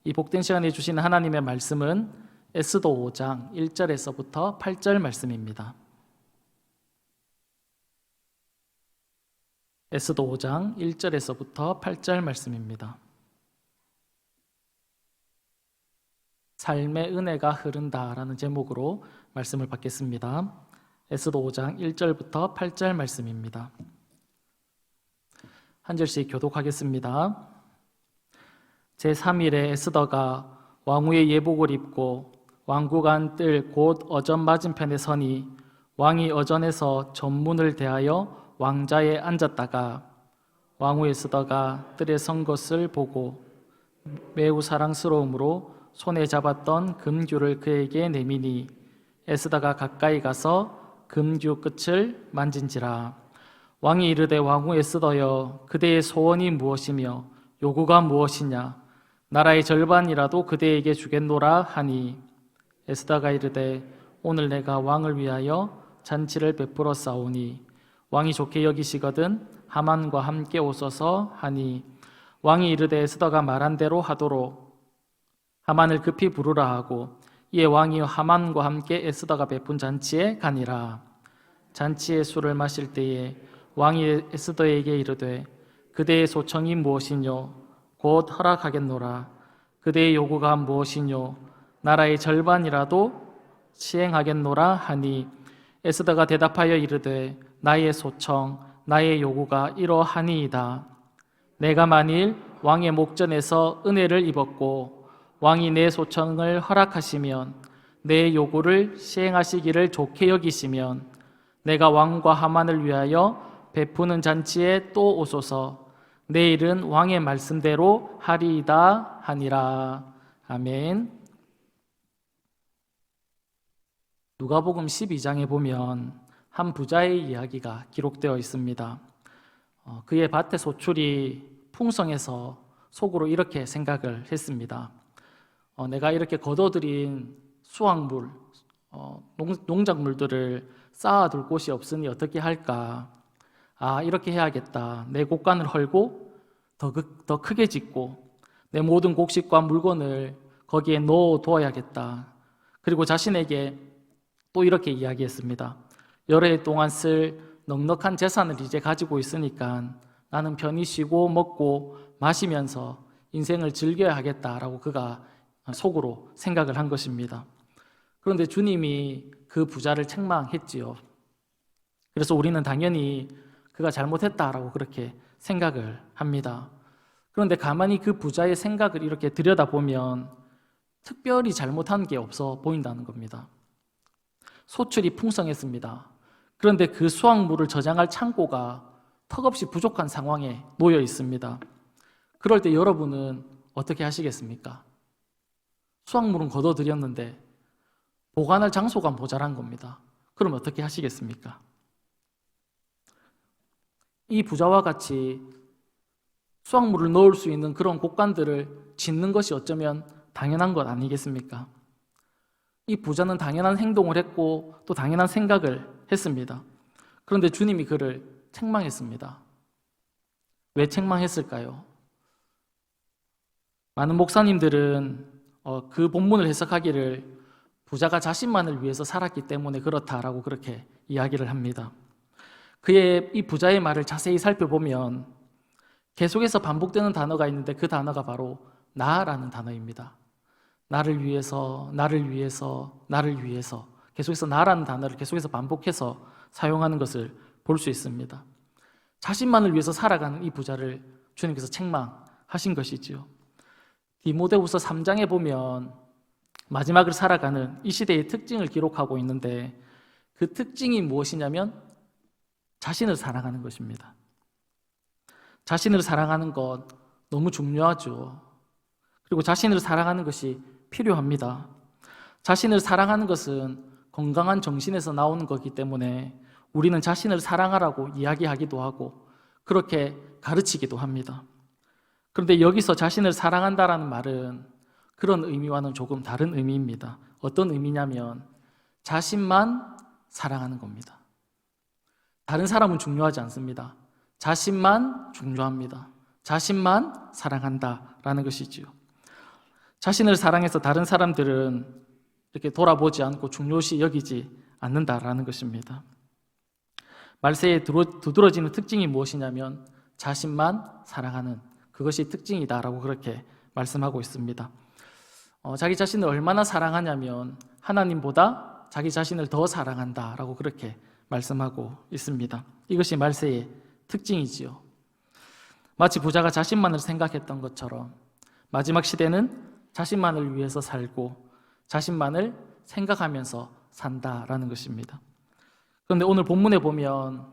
이 복된 시간에 주시는 하나님의 말씀은 에스더 5장 1절에서부터 8절 말씀입니다. 에스더 5장 1절에서부터 8절 말씀입니다. 삶의 은혜가 흐른다라는 제목으로 말씀을 받겠습니다. 에스더 5장 1절부터 8절 말씀입니다. 한 절씩 교독하겠습니다. 제3일에 에스더가 왕후의 예복을 입고 왕국 안 뜰 곧 어전 맞은편에 서니 왕이 어전에서 전문을 대하여 왕자에 앉았다가 왕후 에스더가 뜰에 선 것을 보고 매우 사랑스러움으로 손에 잡았던 금규를 그에게 내미니 에스더가 가까이 가서 금규 끝을 만진지라. 왕이 이르되 왕후 에스더여 그대의 소원이 무엇이며 요구가 무엇이냐 나라의 절반이라도 그대에게 주겠노라 하니 에스더가 이르되 오늘 내가 왕을 위하여 잔치를 베풀어 싸우니 왕이 좋게 여기시거든 하만과 함께 오소서 하니 왕이 이르되 에스더가 말한 대로 하도록 하만을 급히 부르라 하고 이에 왕이 하만과 함께 에스더가 베푼 잔치에 가니라. 잔치의 술을 마실 때에 왕이 에스더에게 이르되 그대의 소청이 무엇이뇨 곧 허락하겠노라. 그대의 요구가 무엇이뇨 나라의 절반이라도 시행하겠노라 하니 에스더가 대답하여 이르되 나의 소청 나의 요구가 이러하니이다. 내가 만일 왕의 목전에서 은혜를 입었고 왕이 내 소청을 허락하시면 내 요구를 시행하시기를 좋게 여기시면 내가 왕과 하만을 위하여 베푸는 잔치에 또 오소서. 내일은 왕의 말씀대로 하리이다 하니라. 아멘. 누가복음 12장에 보면 한 부자의 이야기가 기록되어 있습니다. 그의 밭의 소출이 풍성해서 속으로 이렇게 생각을 했습니다. 내가 이렇게 거둬들인 수확물, 농작물들을 쌓아둘 곳이 없으니 어떻게 할까? 이렇게 해야겠다. 내 곡간을 헐고 더 크게 짓고 내 모든 곡식과 물건을 거기에 넣어두어야겠다. 그리고 자신에게 또 이렇게 이야기했습니다. 여러 해 동안 쓸 넉넉한 재산을 이제 가지고 있으니까 나는 편히 쉬고 먹고 마시면서 인생을 즐겨야 하겠다라고 그가 속으로 생각을 한 것입니다. 그런데 주님이 그 부자를 책망했지요. 그래서 우리는 당연히 그가 잘못했다라고 그렇게 생각을 합니다. 그런데 가만히 그 부자의 생각을 이렇게 들여다보면 특별히 잘못한 게 없어 보인다는 겁니다. 소출이 풍성했습니다. 그런데 그 수확물을 저장할 창고가 턱없이 부족한 상황에 놓여 있습니다. 그럴 때 여러분은 어떻게 하시겠습니까? 수확물은 거둬들였는데 보관할 장소가 모자란 겁니다. 그럼 어떻게 하시겠습니까? 이 부자와 같이 수확물을 넣을 수 있는 그런 곡간들을 짓는 것이 어쩌면 당연한 것 아니겠습니까? 이 부자는 당연한 행동을 했고 또 당연한 생각을 했습니다. 그런데 주님이 그를 책망했습니다. 왜 책망했을까요? 많은 목사님들은 그 본문을 해석하기를 부자가 자신만을 위해서 살았기 때문에 그렇다라고 그렇게 이야기를 합니다. 그의 이 부자의 말을 자세히 살펴보면 계속해서 반복되는 단어가 있는데 그 단어가 바로 나라는 단어입니다. 나를 위해서, 나를 위해서, 나를 위해서 계속해서 나라는 단어를 계속해서 반복해서 사용하는 것을 볼 수 있습니다. 자신만을 위해서 살아가는 이 부자를 주님께서 책망하신 것이지요. 디모데후서 3장에 보면 마지막을 살아가는 이 시대의 특징을 기록하고 있는데 그 특징이 무엇이냐면 자신을 사랑하는 것입니다. 자신을 사랑하는 것 너무 중요하죠. 그리고 자신을 사랑하는 것이 필요합니다. 자신을 사랑하는 것은 건강한 정신에서 나오는 거기 때문에 우리는 자신을 사랑하라고 이야기하기도 하고 그렇게 가르치기도 합니다. 그런데 여기서 자신을 사랑한다라는 말은 그런 의미와는 조금 다른 의미입니다. 어떤 의미냐면 자신만 사랑하는 겁니다. 다른 사람은 중요하지 않습니다. 자신만 중요합니다. 자신만 사랑한다라는 것이지요. 자신을 사랑해서 다른 사람들은 이렇게 돌아보지 않고 중요시 여기지 않는다라는 것입니다. 말세에 두드러지는 특징이 무엇이냐면 자신만 사랑하는 그것이 특징이다라고 그렇게 말씀하고 있습니다. 자기 자신을 얼마나 사랑하냐면 하나님보다 자기 자신을 더 사랑한다라고 그렇게 말씀하고 있습니다. 이것이 말세의 특징이지요. 마치 부자가 자신만을 생각했던 것처럼 마지막 시대는 자신만을 위해서 살고 자신만을 생각하면서 산다라는 것입니다. 그런데 오늘 본문에 보면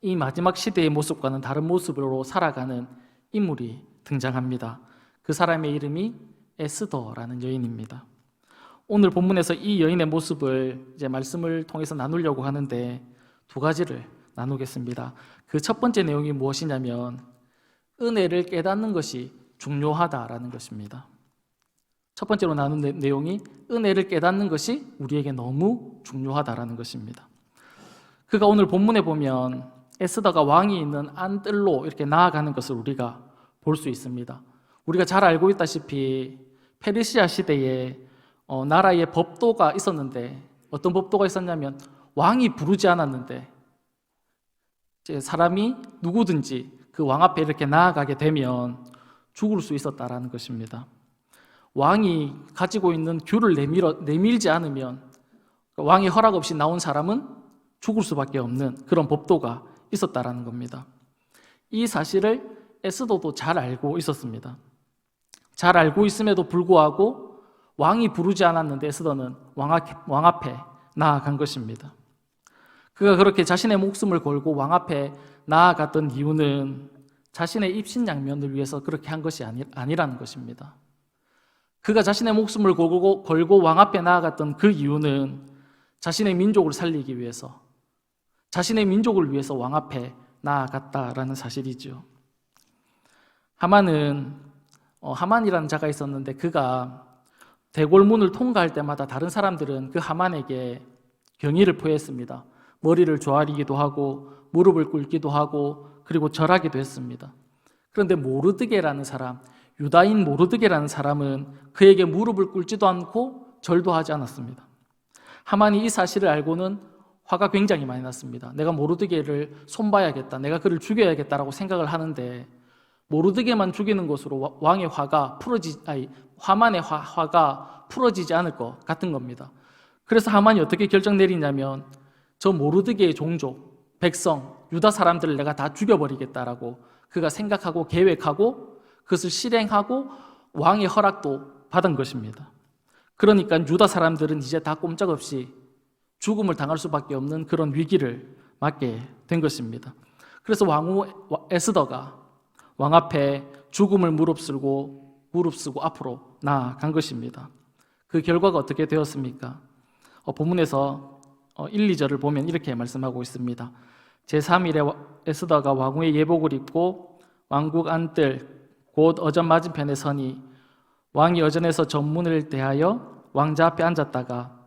이 마지막 시대의 모습과는 다른 모습으로 살아가는 인물이 등장합니다. 그 사람의 이름이 에스더라는 여인입니다. 오늘 본문에서 이 여인의 모습을 이제 말씀을 통해서 나누려고 하는데 두 가지를 나누겠습니다. 그 첫 번째 내용이 무엇이냐면 은혜를 깨닫는 것이 중요하다라는 것입니다. 첫 번째로 나눈 내용이 은혜를 깨닫는 것이 우리에게 너무 중요하다라는 것입니다. 그가 오늘 본문에 보면 에스더가 왕이 있는 안뜰로 이렇게 나아가는 것을 우리가 볼 수 있습니다. 우리가 잘 알고 있다시피 페르시아 시대에 나라의 법도가 있었는데 어떤 법도가 있었냐면 왕이 부르지 않았는데 이제 사람이 누구든지 그 왕 앞에 이렇게 나아가게 되면 죽을 수 있었다라는 것입니다. 왕이 가지고 있는 규를 내밀지 않으면 왕의 허락 없이 나온 사람은 죽을 수밖에 없는 그런 법도가 있었다라는 겁니다. 이 사실을 에스더도 잘 알고 있었습니다. 잘 알고 있음에도 불구하고 왕이 부르지 않았는데 에스더는 왕 앞에 나아간 것입니다. 그가 그렇게 자신의 목숨을 걸고 왕 앞에 나아갔던 이유는 자신의 입신양면을 위해서 그렇게 한 것이 아니라는 것입니다. 그가 자신의 목숨을 걸고 왕 앞에 나아갔던 그 이유는 자신의 민족을 살리기 위해서, 자신의 민족을 위해서 왕 앞에 나아갔다라는 사실이죠. 하만이라는 자가 있었는데 그가 대궐문을 통과할 때마다 다른 사람들은 그 하만에게 경의를 표했습니다. 머리를 조아리기도 하고 무릎을 꿇기도 하고 그리고 절하기도 했습니다. 그런데 모르드게라는 사람, 유다인 모르드게라는 사람은 그에게 무릎을 꿇지도 않고 절도 하지 않았습니다. 하만이 이 사실을 알고는 화가 굉장히 많이 났습니다. 내가 모르드게를 손봐야겠다, 내가 그를 죽여야겠다라고 생각을 하는데 모르드게만 죽이는 것으로 왕의 하만의 화가 풀어지지 않을 것 같은 겁니다. 그래서 하만이 어떻게 결정 내리냐면 저 모르드게의 종족, 백성, 유다 사람들을 내가 다 죽여버리겠다라고 그가 생각하고 계획하고 그것을 실행하고 왕의 허락도 받은 것입니다. 그러니까 유다 사람들은 이제 다 꼼짝없이 죽음을 당할 수밖에 없는 그런 위기를 맞게 된 것입니다. 그래서 왕후 에스더가 왕 앞에 죽음을 무릅쓰고 앞으로 나아간 것입니다. 그 결과가 어떻게 되었습니까? 본문에서 1, 2절을 보면 이렇게 말씀하고 있습니다. 제3일에 에스더가 왕후의 예복을 입고 왕국 안뜰 곧 어전 맞은편에 서니 왕이 어전에서 전문을 대하여 왕자 앞에 앉았다가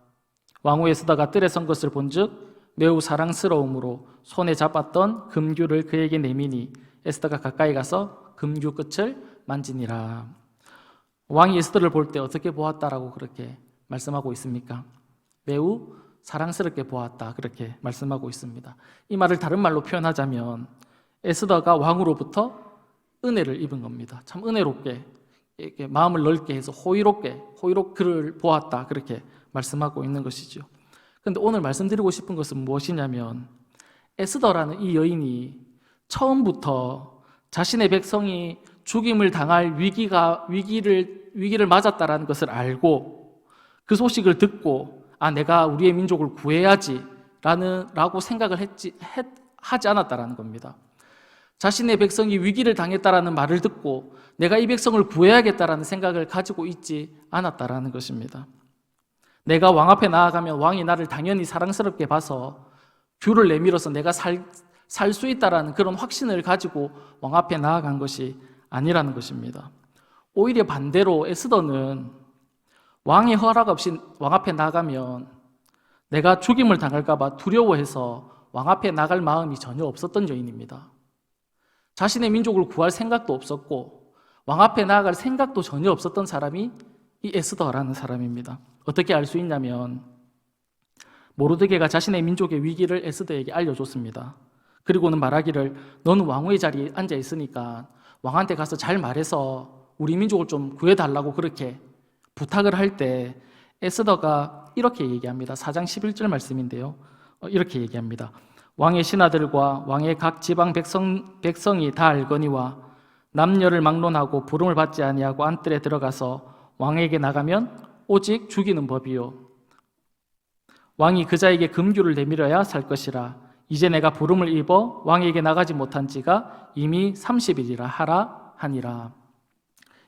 왕후 에스더가 뜰에 선 것을 본즉 매우 사랑스러움으로 손에 잡았던 금규를 그에게 내미니 에스더가 가까이 가서 금규 끝을 만지니라. 왕이 에스더를 볼 때 어떻게 보았다라고 그렇게 말씀하고 있습니까? 매우 사랑스럽게 보았다 그렇게 말씀하고 있습니다. 이 말을 다른 말로 표현하자면 에스더가 왕으로부터 은혜를 입은 겁니다. 참 은혜롭게 이렇게 마음을 넓게 해서 호의롭게 그를 보았다 그렇게 말씀하고 있는 것이죠. 그런데 오늘 말씀드리고 싶은 것은 무엇이냐면 에스더라는 이 여인이 처음부터 자신의 백성이 죽임을 당할 위기를 맞았다라는 것을 알고 그 소식을 듣고 내가 우리의 민족을 구해야지 라고 생각을 하지 않았다라는 겁니다. 자신의 백성이 위기를 당했다라는 말을 듣고 내가 이 백성을 구해야겠다라는 생각을 가지고 있지 않았다라는 것입니다. 내가 왕 앞에 나아가면 왕이 나를 당연히 사랑스럽게 봐서 규를 내밀어서 내가 살 수 있다라는 그런 확신을 가지고 왕 앞에 나아간 것이 아니라는 것입니다. 오히려 반대로 에스더는 왕의 허락 없이 왕 앞에 나가면 내가 죽임을 당할까 봐 두려워해서 왕 앞에 나갈 마음이 전혀 없었던 여인입니다. 자신의 민족을 구할 생각도 없었고 왕 앞에 나아갈 생각도 전혀 없었던 사람이 이 에스더라는 사람입니다. 어떻게 알 수 있냐면 모르드게가 자신의 민족의 위기를 에스더에게 알려줬습니다. 그리고는 말하기를 너는 왕후의 자리에 앉아 있으니까 왕한테 가서 잘 말해서 우리 민족을 좀 구해달라고 그렇게 부탁을 할 때 에스더가 이렇게 얘기합니다. 4장 11절 말씀인데요. 이렇게 얘기합니다. 왕의 신하들과 왕의 각 지방 백성이 다 알거니와 남녀를 막론하고 부름을 받지 아니하고 안뜰에 들어가서 왕에게 나가면 오직 죽이는 법이요 왕이 그자에게 금규를 내밀어야 살 것이라. 이제 내가 부름을 입어 왕에게 나가지 못한 지가 이미 30일이라 하라 하니라.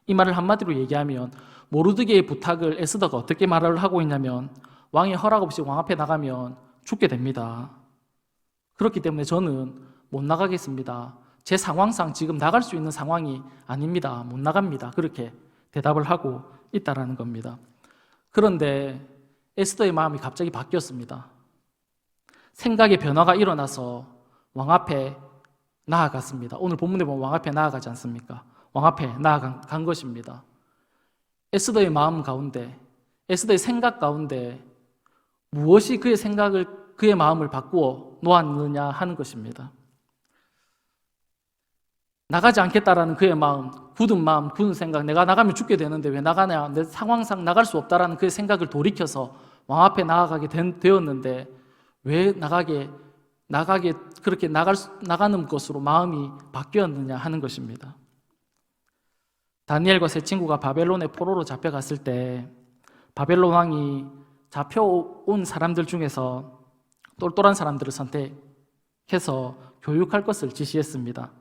이 말을 한마디로 얘기하면 모르드게의 부탁을 에스더가 어떻게 말을 하고 있냐면 왕의 허락 없이 왕 앞에 나가면 죽게 됩니다. 그렇기 때문에 저는 못 나가겠습니다. 제 상황상 지금 나갈 수 있는 상황이 아닙니다. 못 나갑니다. 그렇게 대답을 하고 있다라는 겁니다. 그런데 에스더의 마음이 갑자기 바뀌었습니다. 생각의 변화가 일어나서 왕 앞에 나아갔습니다. 오늘 본문에 보면 왕 앞에 나아가지 않습니까? 왕 앞에 나아간 것입니다. 에스더의 마음 가운데, 에스더의 생각 가운데 무엇이 그의 마음을 바꾸어 놓았느냐 하는 것입니다. 나가지 않겠다라는 그의 마음, 굳은 생각, 내가 나가면 죽게 되는데 왜 나가냐, 내 상황상 나갈 수 없다라는 그의 생각을 돌이켜서 왕 앞에 나아가게 되었는데 왜 그렇게 나가는 것으로 마음이 바뀌었느냐 하는 것입니다. 다니엘과 세 친구가 바벨론의 포로로 잡혀갔을 때 바벨론 왕이 잡혀온 사람들 중에서 똘똘한 사람들을 선택해서 교육할 것을 지시했습니다.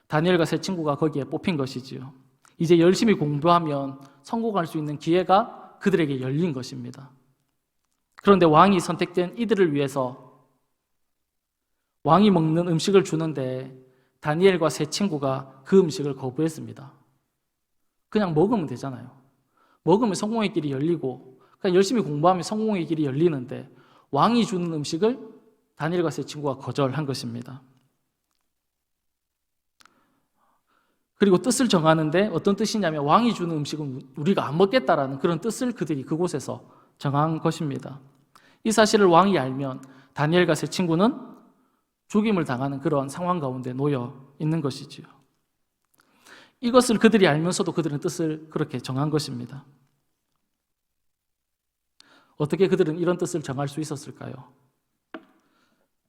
다니엘과 세 친구가 거기에 뽑힌 것이지요. 이제 열심히 공부하면 성공할 수 있는 기회가 그들에게 열린 것입니다. 그런데 왕이 선택된 이들을 위해서 왕이 먹는 음식을 주는데 다니엘과 세 친구가 그 음식을 거부했습니다. 그냥 먹으면 되잖아요. 먹으면 성공의 길이 열리고 그냥 열심히 공부하면 성공의 길이 열리는데 왕이 주는 음식을 다니엘과 세 친구가 거절한 것입니다. 그리고 뜻을 정하는데 어떤 뜻이냐면 왕이 주는 음식은 우리가 안 먹겠다라는 그런 뜻을 그들이 그곳에서 정한 것입니다. 이 사실을 왕이 알면 다니엘과 세 친구는 죽임을 당하는 그런 상황 가운데 놓여 있는 것이지요. 이것을 그들이 알면서도 그들은 뜻을 그렇게 정한 것입니다. 어떻게 그들은 이런 뜻을 정할 수 있었을까요?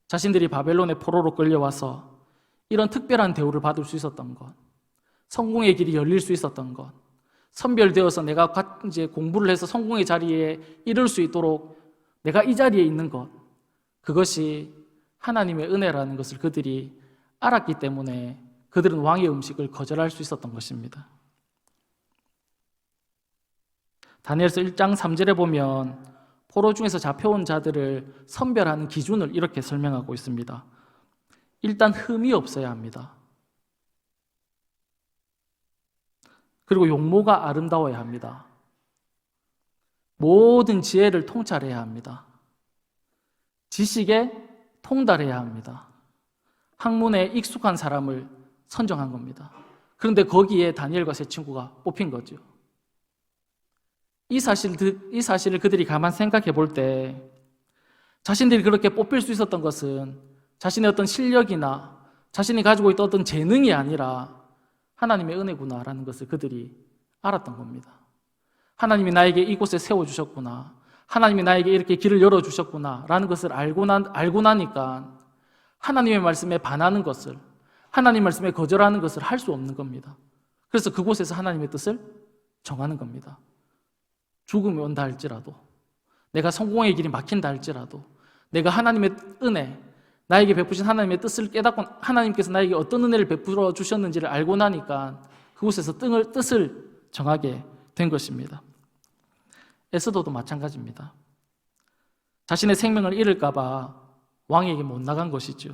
자신들이 바벨론의 포로로 끌려와서 이런 특별한 대우를 받을 수 있었던 것, 성공의 길이 열릴 수 있었던 것, 선별되어서 내가 이제 공부를 해서 성공의 자리에 이를 수 있도록 내가 이 자리에 있는 것, 그것이 하나님의 은혜라는 것을 그들이 알았기 때문에 그들은 왕의 음식을 거절할 수 있었던 것입니다. 다니엘서 1장 3절에 보면 포로 중에서 잡혀온 자들을 선별하는 기준을 이렇게 설명하고 있습니다. 일단 흠이 없어야 합니다. 그리고 용모가 아름다워야 합니다. 모든 지혜를 통찰해야 합니다. 지식에 통달해야 합니다. 학문에 익숙한 사람을 선정한 겁니다. 그런데 거기에 다니엘과 세 친구가 뽑힌 거죠. 이 사실을 그들이 가만 생각해 볼 때 자신들이 그렇게 뽑힐 수 있었던 것은 자신의 어떤 실력이나 자신이 가지고 있던 어떤 재능이 아니라 하나님의 은혜구나라는 것을 그들이 알았던 겁니다. 하나님이 나에게 이곳에 세워주셨구나, 하나님이 나에게 이렇게 길을 열어주셨구나 라는 것을 알고 나니까 하나님의 말씀에 반하는 것을, 하나님 말씀에 거절하는 것을 할 수 없는 겁니다. 그래서 그곳에서 하나님의 뜻을 정하는 겁니다. 죽음이 온다 할지라도, 내가 성공의 길이 막힌다 할지라도, 내가 하나님의 은혜, 나에게 베푸신 하나님의 뜻을 깨닫고 하나님께서 나에게 어떤 은혜를 베풀어 주셨는지를 알고 나니까 그곳에서 뜻을 정하게 된 것입니다. 에스더도 마찬가지입니다. 자신의 생명을 잃을까 봐 왕에게 못 나간 것이죠.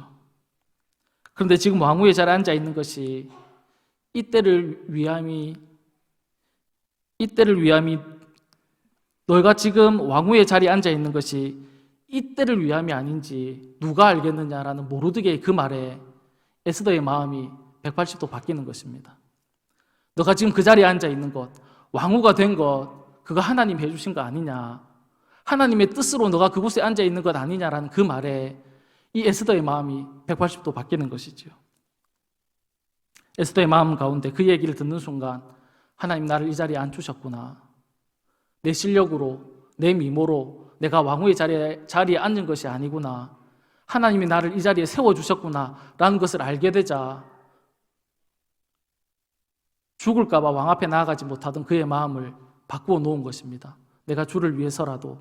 그런데 지금 왕후의 자리에 앉아 있는 것이 이때를 위함이 너희가 지금 왕후의 자리에 앉아 있는 것이 이때를 위함이 아닌지 누가 알겠느냐라는 모르드게의 그 말에 에스더의 마음이 180도 바뀌는 것입니다. 너가 지금 그 자리에 앉아 있는 것, 왕후가 된 것, 그거 하나님 해주신 거 아니냐? 하나님의 뜻으로 너가 그곳에 앉아 있는 것 아니냐라는 그 말에 이 에스더의 마음이 180도 바뀌는 것이지요. 에스더의 마음 가운데 그 얘기를 듣는 순간 하나님 나를 이 자리에 앉히셨구나. 내 실력으로, 내 미모로 내가 왕후의 자리에 앉은 것이 아니구나. 하나님이 나를 이 자리에 세워주셨구나 라는 것을 알게 되자 죽을까 봐 왕 앞에 나아가지 못하던 그의 마음을 바꾸어 놓은 것입니다. 내가 주를 위해서라도,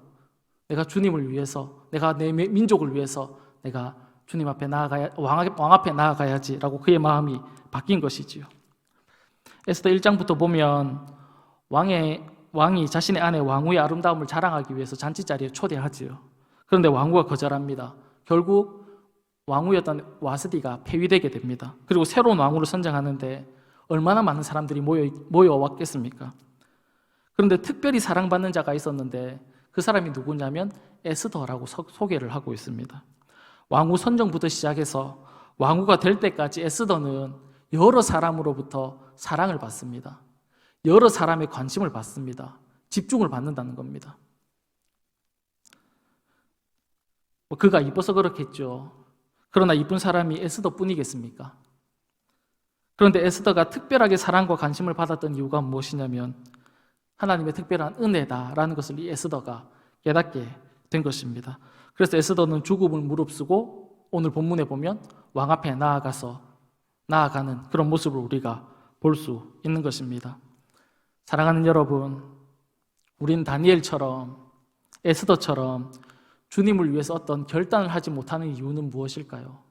내가 주님을 위해서, 내가 내 민족을 위해서 내가 주님 앞에 왕 앞에 나아가야지라고 그의 마음이 바뀐 것이지요. 에스더 1장부터 보면 왕이 자신의 아내 왕후의 아름다움을 자랑하기 위해서 잔치자리에 초대하지요. 그런데 왕후가 거절합니다. 결국 왕후였던 와스디가 폐위되게 됩니다. 그리고 새로운 왕후를 선정하는데 얼마나 많은 사람들이 모여왔겠습니까? 그런데 특별히 사랑받는 자가 있었는데 그 사람이 누구냐면 에스더라고 소개를 하고 있습니다. 왕후 선정부터 시작해서 왕후가 될 때까지 에스더는 여러 사람으로부터 사랑을 받습니다. 여러 사람의 관심을 받습니다. 집중을 받는다는 겁니다. 그가 이뻐서 그렇겠죠. 그러나 이쁜 사람이 에스더뿐이겠습니까? 그런데 에스더가 특별하게 사랑과 관심을 받았던 이유가 무엇이냐면 하나님의 특별한 은혜다라는 것을 이 에스더가 깨닫게 된 것입니다. 그래서 에스더는 죽음을 무릅쓰고 오늘 본문에 보면 왕 앞에 나아가는 그런 모습을 우리가 볼 수 있는 것입니다. 사랑하는 여러분, 우린 다니엘처럼 에스더처럼 주님을 위해서 어떤 결단을 하지 못하는 이유는 무엇일까요?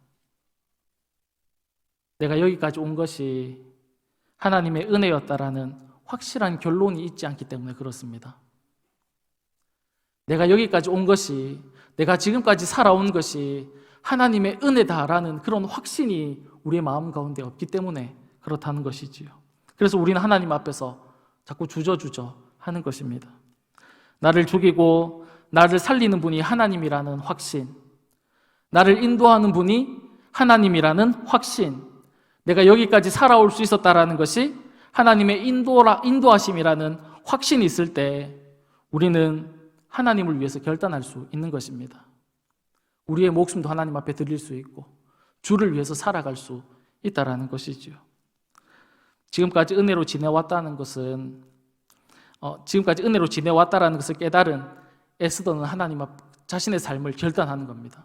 내가 여기까지 온 것이 하나님의 은혜였다라는 확실한 결론이 있지 않기 때문에 그렇습니다. 내가 여기까지 온 것이, 내가 지금까지 살아온 것이 하나님의 은혜다라는 그런 확신이 우리의 마음 가운데 없기 때문에 그렇다는 것이지요. 그래서 우리는 하나님 앞에서 자꾸 주저주저 하는 것입니다. 나를 죽이고 나를 살리는 분이 하나님이라는 확신, 나를 인도하는 분이 하나님이라는 확신, 내가 여기까지 살아올 수 있었다라는 것이 하나님의 인도하심이라는 확신이 있을 때 우리는 하나님을 위해서 결단할 수 있는 것입니다. 우리의 목숨도 하나님 앞에 드릴 수 있고 주를 위해서 살아갈 수 있다라는 것이지요. 지금까지 은혜로 지내왔다는 것은 지금까지 은혜로 지내왔다라는 것을 깨달은 에스더는 하나님 앞 자신의 삶을 결단하는 겁니다.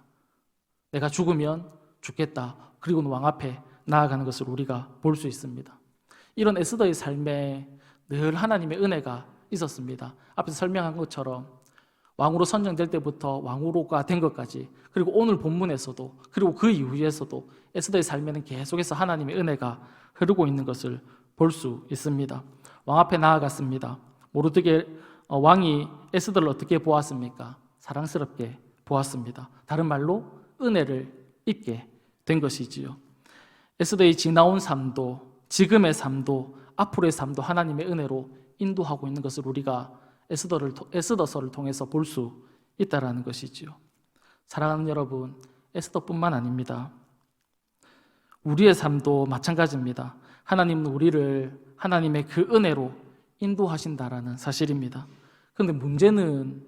내가 죽으면 죽겠다. 그리고는 왕 앞에 나아가는 것을 우리가 볼 수 있습니다. 이런 에스더의 삶에 늘 하나님의 은혜가 있었습니다. 앞에서 설명한 것처럼 왕으로 선정될 때부터 왕으로가 된 것까지, 그리고 오늘 본문에서도, 그리고 그 이후에서도 에스더의 삶에는 계속해서 하나님의 은혜가 흐르고 있는 것을 볼 수 있습니다. 왕 앞에 나아갔습니다. 모르드게 왕이 에스더를 어떻게 보았습니까? 사랑스럽게 보았습니다. 다른 말로 은혜를 잊게 된 것이지요. 에스더의 지나온 삶도, 지금의 삶도, 앞으로의 삶도 하나님의 은혜로 인도하고 있는 것을 우리가 에스더서를 통해서 볼 수 있다는 것이지요. 사랑하는 여러분, 에스더뿐만 아닙니다. 우리의 삶도 마찬가지입니다. 하나님은 우리를 하나님의 그 은혜로 인도하신다라는 사실입니다. 그런데 문제는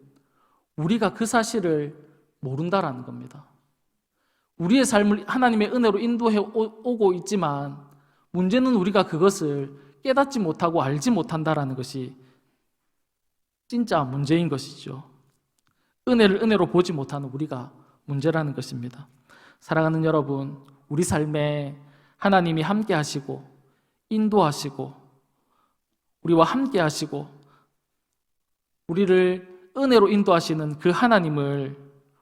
우리가 그 사실을 모른다라는 겁니다. 우리의 삶을 하나님의 은혜로 인도해 오고 있지만 문제는 우리가 그것을 깨닫지 못하고 알지 못한다라는 것이 진짜 문제인 것이죠. 은혜를 은혜로 보지 못하는 우리가 문제라는 것입니다. 사랑하는 여러분, 우리 삶에 하나님이 함께 하시고 인도하시고 우리와 함께 하시고 우리를 은혜로 인도하시는 그 하나님을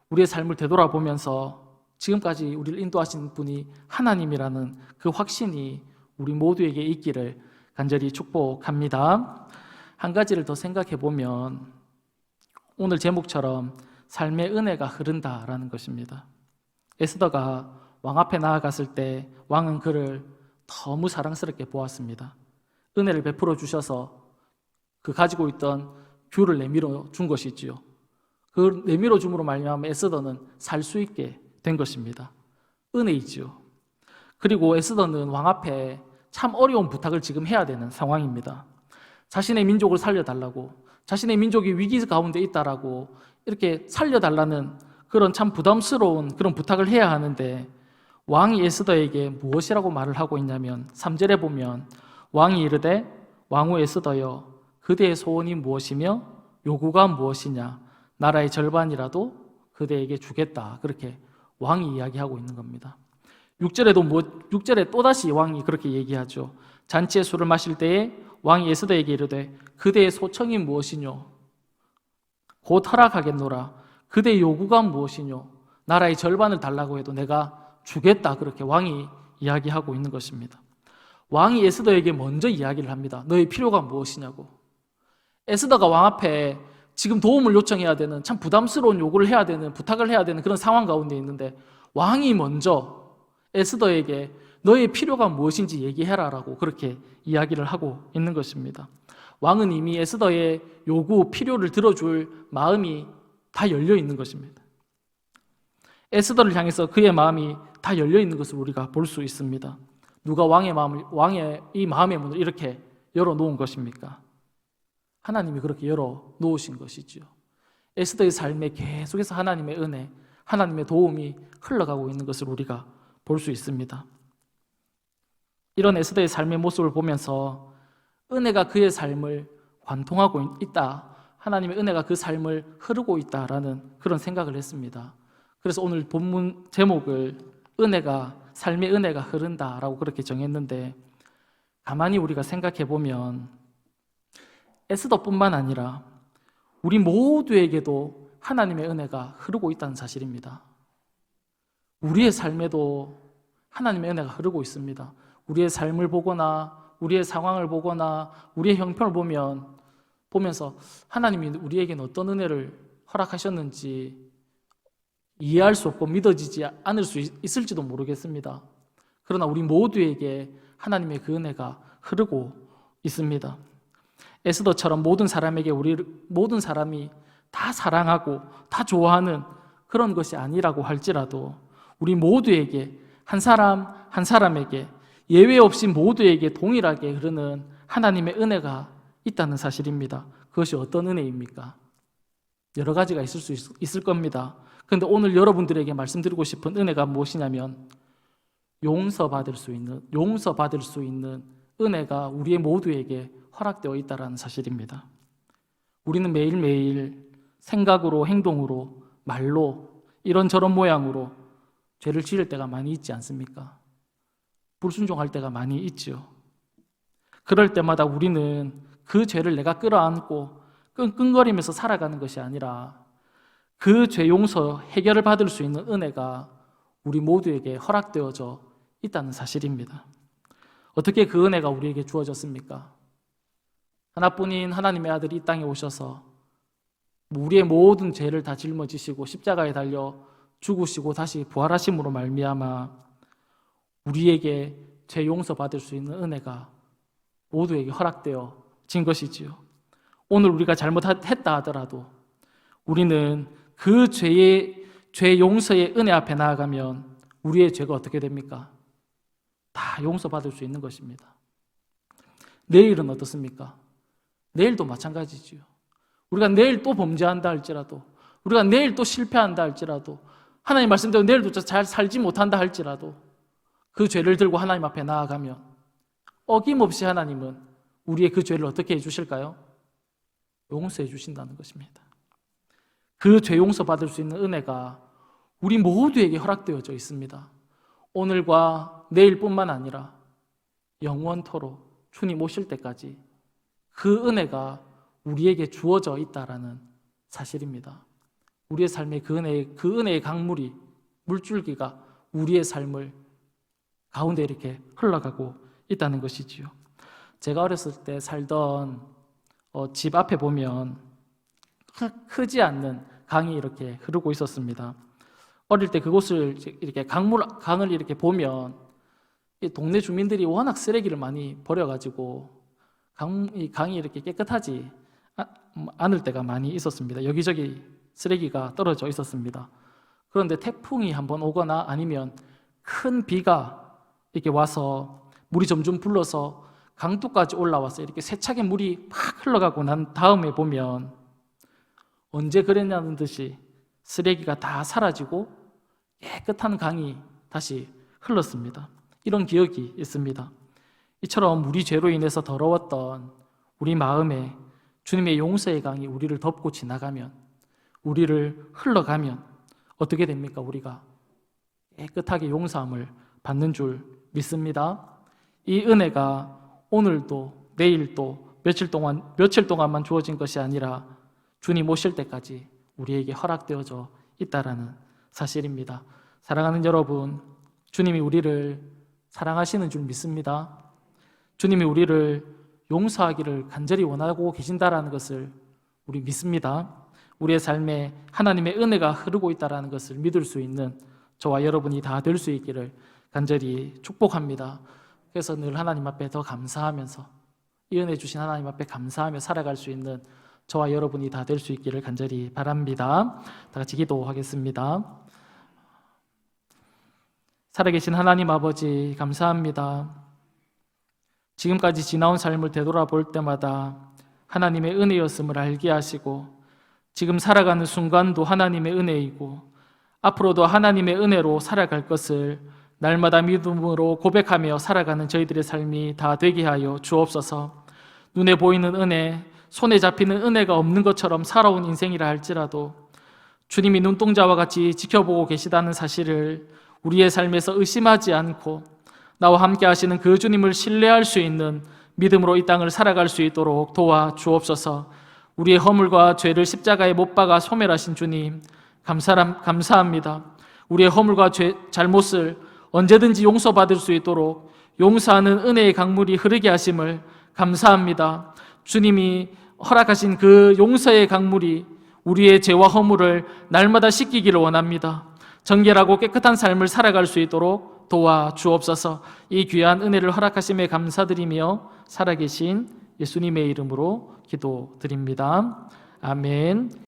우리의 삶을 되돌아보면서 지금까지 우리를 인도하신 분이 하나님이라는 그 확신이 우리 모두에게 있기를 간절히 축복합니다. 한 가지를 더 생각해 보면 오늘 제목처럼 삶의 은혜가 흐른다라는 것입니다. 에스더가 왕 앞에 나아갔을 때 왕은 그를 너무 사랑스럽게 보았습니다. 은혜를 베풀어 주셔서 그 가지고 있던 귤을 내밀어 준 것이지요. 그 내밀어 줌으로 말미암아 에스더는 살 수 있게 된 것입니다. 은혜이지요. 그리고 에스더는 왕 앞에 참 어려운 부탁을 지금 해야 되는 상황입니다. 자신의 민족을 살려달라고, 자신의 민족이 위기 가운데 있다라고 이렇게 살려달라는 그런 참 부담스러운 그런 부탁을 해야 하는데, 왕이 에스더에게 무엇이라고 말을 하고 있냐면 3절에 보면 왕이 이르되 왕후 에스더여 그대의 소원이 무엇이며 요구가 무엇이냐, 나라의 절반이라도 그대에게 주겠다, 그렇게 왕이 이야기하고 있는 겁니다. 6절에 또다시 왕이 그렇게 얘기하죠. 잔치의 술을 마실 때에 왕이 에스더에게 이르되 그대의 소청이 무엇이뇨, 곧 허락하겠노라, 그대의 요구가 무엇이뇨, 나라의 절반을 달라고 해도 내가 주겠다, 그렇게 왕이 이야기하고 있는 것입니다. 왕이 에스더에게 먼저 이야기를 합니다. 너의 필요가 무엇이냐고. 에스더가 왕 앞에 지금 도움을 요청해야 되는, 참 부담스러운 요구를 해야 되는, 부탁을 해야 되는 그런 상황 가운데 있는데 왕이 먼저 에스더에게 너의 필요가 무엇인지 얘기해라라고 그렇게 이야기를 하고 있는 것입니다. 왕은 이미 에스더의 요구, 필요를 들어줄 마음이 다 열려 있는 것입니다. 에스더를 향해서 그의 마음이 다 열려 있는 것을 우리가 볼 수 있습니다. 누가 왕의 이 마음의 문을 이렇게 열어 놓은 것입니까? 하나님이 그렇게 열어 놓으신 것이지요. 에스더의 삶에 계속해서 하나님의 은혜, 하나님의 도움이 흘러가고 있는 것을 우리가 볼 수 있습니다. 이런 에스더의 삶의 모습을 보면서 은혜가 그의 삶을 관통하고 있다, 하나님의 은혜가 그 삶을 흐르고 있다라는 그런 생각을 했습니다. 그래서 오늘 본문 제목을 삶의 은혜가 흐른다라고 그렇게 정했는데, 가만히 우리가 생각해 보면 에스더뿐만 아니라 우리 모두에게도 하나님의 은혜가 흐르고 있다는 사실입니다. 우리의 삶에도 하나님의 은혜가 흐르고 있습니다. 우리의 삶을 보거나 우리의 상황을 보거나 우리의 형편을 보면서 하나님이 우리에게는 어떤 은혜를 허락하셨는지 이해할 수 없고 믿어지지 않을 수 있을지도 모르겠습니다. 그러나 우리 모두에게 하나님의 그 은혜가 흐르고 있습니다. 에스더처럼 모든 사람이 다 사랑하고 다 좋아하는 그런 것이 아니라고 할지라도 우리 모두에게, 한 사람 한 사람에게 예외 없이 모두에게 동일하게 흐르는 하나님의 은혜가 있다는 사실입니다. 그것이 어떤 은혜입니까? 여러 가지가 있을 겁니다. 그런데 오늘 여러분들에게 말씀드리고 싶은 은혜가 무엇이냐면 용서받을 수 있는 은혜가 우리 모두에게 허락되어 있다는 사실입니다. 우리는 매일매일 생각으로, 행동으로, 말로, 이런저런 모양으로 죄를 지을 때가 많이 있지 않습니까? 불순종할 때가 많이 있죠. 그럴 때마다 우리는 그 죄를 내가 끌어안고 끙끙거리면서 살아가는 것이 아니라 그 죄 용서, 해결을 받을 수 있는 은혜가 우리 모두에게 허락되어져 있다는 사실입니다. 어떻게 그 은혜가 우리에게 주어졌습니까? 하나뿐인 하나님의 아들이 이 땅에 오셔서 우리의 모든 죄를 다 짊어지시고 십자가에 달려 죽으시고 다시 부활하심으로 말미암아 우리에게 죄 용서받을 수 있는 은혜가 모두에게 허락되어진 것이지요. 오늘 우리가 잘못했다 하더라도 우리는 그 죄 용서의 은혜 앞에 나아가면 우리의 죄가 어떻게 됩니까? 다 용서받을 수 있는 것입니다. 내일은 어떻습니까? 내일도 마찬가지지요. 우리가 내일 또 범죄한다 할지라도, 우리가 내일 또 실패한다 할지라도, 하나님 말씀대로 내일도 잘 살지 못한다 할지라도 그 죄를 들고 하나님 앞에 나아가면 어김없이 하나님은 우리의 그 죄를 어떻게 해주실까요? 용서해 주신다는 것입니다. 그 죄 용서받을 수 있는 은혜가 우리 모두에게 허락되어져 있습니다. 오늘과 내일뿐만 아니라 영원토록 주님 오실 때까지 그 은혜가 우리에게 주어져 있다라는 사실입니다. 우리의 삶에 그 은혜의 강물이, 물줄기가 우리의 삶을 가운데 이렇게 흘러가고 있다는 것이지요. 제가 어렸을 때 살던 집 앞에 보면 크지 않는 강이 이렇게 흐르고 있었습니다. 어릴 때 그곳을 이렇게 강을 이렇게 보면 이 동네 주민들이 워낙 쓰레기를 많이 버려가지고 이 강이 이렇게 깨끗하지 않을 때가 많이 있었습니다. 여기저기 쓰레기가 떨어져 있었습니다. 그런데 태풍이 한번 오거나 아니면 큰 비가 이렇게 와서 물이 점점 불러서 강둑까지 올라와서 이렇게 세차게 물이 팍 흘러가고 난 다음에 보면 언제 그랬냐는 듯이 쓰레기가 다 사라지고 깨끗한 강이 다시 흘렀습니다. 이런 기억이 있습니다. 이처럼 우리 죄로 인해서 더러웠던 우리 마음에 주님의 용서의 강이 우리를 덮고 지나가면, 우리를 흘러가면 어떻게 됩니까? 우리가 깨끗하게 용서함을 받는 줄 믿습니다. 이 은혜가 오늘도 내일도 며칠 동안만 주어진 것이 아니라 주님 오실 때까지 우리에게 허락되어져 있다라는 사실입니다. 사랑하는 여러분, 주님이 우리를 사랑하시는 줄 믿습니다. 주님이 우리를 용서하기를 간절히 원하고 계신다라는 것을 우리 믿습니다. 우리의 삶에 하나님의 은혜가 흐르고 있다라는 것을 믿을 수 있는 저와 여러분이 다 될 수 있기를 간절히 축복합니다. 그래서 늘 하나님 앞에 더 감사하면서, 이 은혜 주신 하나님 앞에 감사하며 살아갈 수 있는 저와 여러분이 다 될 수 있기를 간절히 바랍니다. 다 같이 기도하겠습니다. 살아계신 하나님 아버지, 감사합니다. 지금까지 지나온 삶을 되돌아볼 때마다 하나님의 은혜였음을 알게 하시고, 지금 살아가는 순간도 하나님의 은혜이고 앞으로도 하나님의 은혜로 살아갈 것을 날마다 믿음으로 고백하며 살아가는 저희들의 삶이 다 되게 하여 주옵소서. 눈에 보이는 은혜, 손에 잡히는 은혜가 없는 것처럼 살아온 인생이라 할지라도 주님이 눈동자와 같이 지켜보고 계시다는 사실을 우리의 삶에서 의심하지 않고 나와 함께 하시는 그 주님을 신뢰할 수 있는 믿음으로 이 땅을 살아갈 수 있도록 도와 주옵소서. 우리의 허물과 죄를 십자가에 못 박아 소멸하신 주님, 감사합니다. 우리의 허물과 잘못을 언제든지 용서받을 수 있도록 용서하는 은혜의 강물이 흐르게 하심을 감사합니다. 주님이 허락하신 그 용서의 강물이 우리의 죄와 허물을 날마다 씻기기를 원합니다. 정결하고 깨끗한 삶을 살아갈 수 있도록 도와 주옵소서. 이 귀한 은혜를 허락하심에 감사드리며 살아계신 예수님의 이름으로 기도드립니다. 아멘.